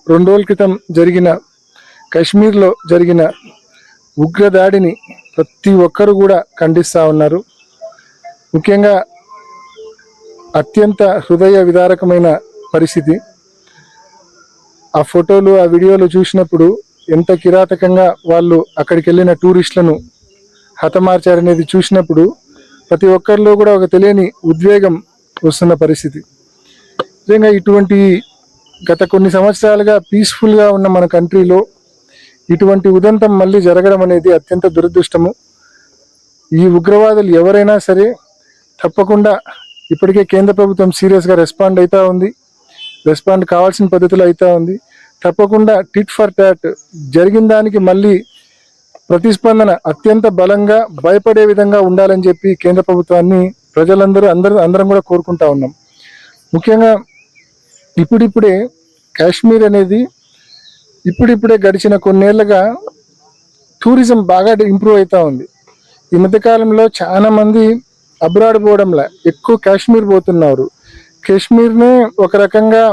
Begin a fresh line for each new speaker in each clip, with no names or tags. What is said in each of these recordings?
2 రోజుల క్రితం జరిగిన కాశ్మీర్లో జరిగిన ఉగ్రదాడిని ప్రతి ఒక్కరు కూడా ఖండిస్తూ ఉన్నారు. ముఖ్యంగా అత్యంత హృదయ విదారకమైన పరిస్థితి. ఆ ఫోటోలు ఆ వీడియోలు చూసినప్పుడు ఎంత కిరాతకంగా వాళ్ళు అక్కడికి వెళ్ళిన టూరిస్టులను హతమార్చారనేది చూసినప్పుడు ప్రతి ఒక్కరిలో కూడా ఒక తెలియని ఉద్వేగం వస్తున్న పరిస్థితి. నిజంగా ఇటువంటి గత కొన్ని సంవత్సరాలుగా పీస్ఫుల్గా ఉన్న మన కంట్రీలో ఇటువంటి ఉదంతం మళ్ళీ జరగడం అనేది అత్యంత దురదృష్టము. ఈ ఉగ్రవాదులు ఎవరైనా సరే తప్పకుండా ఇప్పటికే కేంద్ర ప్రభుత్వం సీరియస్గా రెస్పాండ్ కావాల్సిన పద్ధతిలో అవుతా ఉంది. తప్పకుండా టిట్ ఫర్ టాట్ జరిగిన దానికి మళ్ళీ ప్రతిస్పందన అత్యంత బలంగా భయపడే విధంగా ఉండాలని చెప్పి కేంద్ర ప్రభుత్వాన్ని అందరం కూడా కోరుకుంటా ఉన్నాం. ముఖ్యంగా ఇప్పుడిప్పుడే కాశ్మీర్ అనేది ఇప్పుడిప్పుడే గడిచిన కొన్నేళ్లుగా టూరిజం బాగా ఇంప్రూవ్ అవుతా ఉంది. ఈ మధ్యకాలంలో చాలా మంది అబ్రాడ్ పోవడంలా ఎక్కువ కాశ్మీర్ పోతున్నారు. కాశ్మీర్నే ఒక రకంగా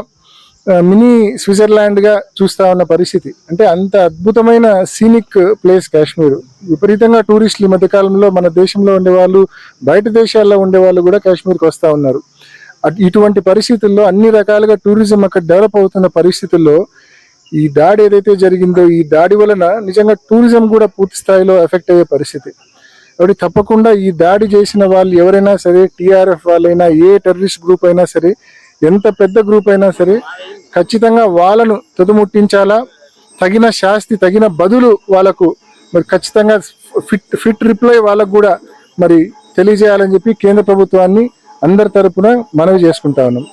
మినీ స్విట్జర్లాండ్గా చూస్తూ ఉన్న పరిస్థితి. అంటే అంత అద్భుతమైన సీనిక్ ప్లేస్ కాశ్మీర్. విపరీతంగా టూరిస్టులు ఈ మధ్యకాలంలో మన దేశంలో ఉండేవాళ్ళు, బయట దేశాల్లో ఉండేవాళ్ళు కూడా కాశ్మీర్కి వస్తూ ఉన్నారు. ఇటువంటి పరిస్థితుల్లో అన్ని రకాలుగా టూరిజం అక్కడ డెవలప్ అవుతున్న పరిస్థితుల్లో ఈ దాడి ఏదైతే జరిగిందో ఈ దాడి వలన నిజంగా టూరిజం కూడా పూర్తి స్థాయిలో ఎఫెక్ట్ అయ్యే పరిస్థితి. కాబట్టి తప్పకుండా ఈ దాడి చేసిన వాళ్ళు ఎవరైనా సరే, టీఆర్ఎఫ్ వాళ్ళైనా, ఏ టెర్రరిస్ట్ గ్రూప్ అయినా సరే, ఎంత పెద్ద గ్రూప్ అయినా సరే, ఖచ్చితంగా వాళ్ళను తుదముట్టించాలా. తగిన శాస్తి, తగిన బదులు వాళ్ళకు మరి ఖచ్చితంగా ఫిట్ రిప్లై వాళ్ళకు కూడా మరి తెలియజేయాలని చెప్పి కేంద్ర ప్రభుత్వాన్ని అందరి తరపున మనవి చేసుకుంటా ఉన్నాం.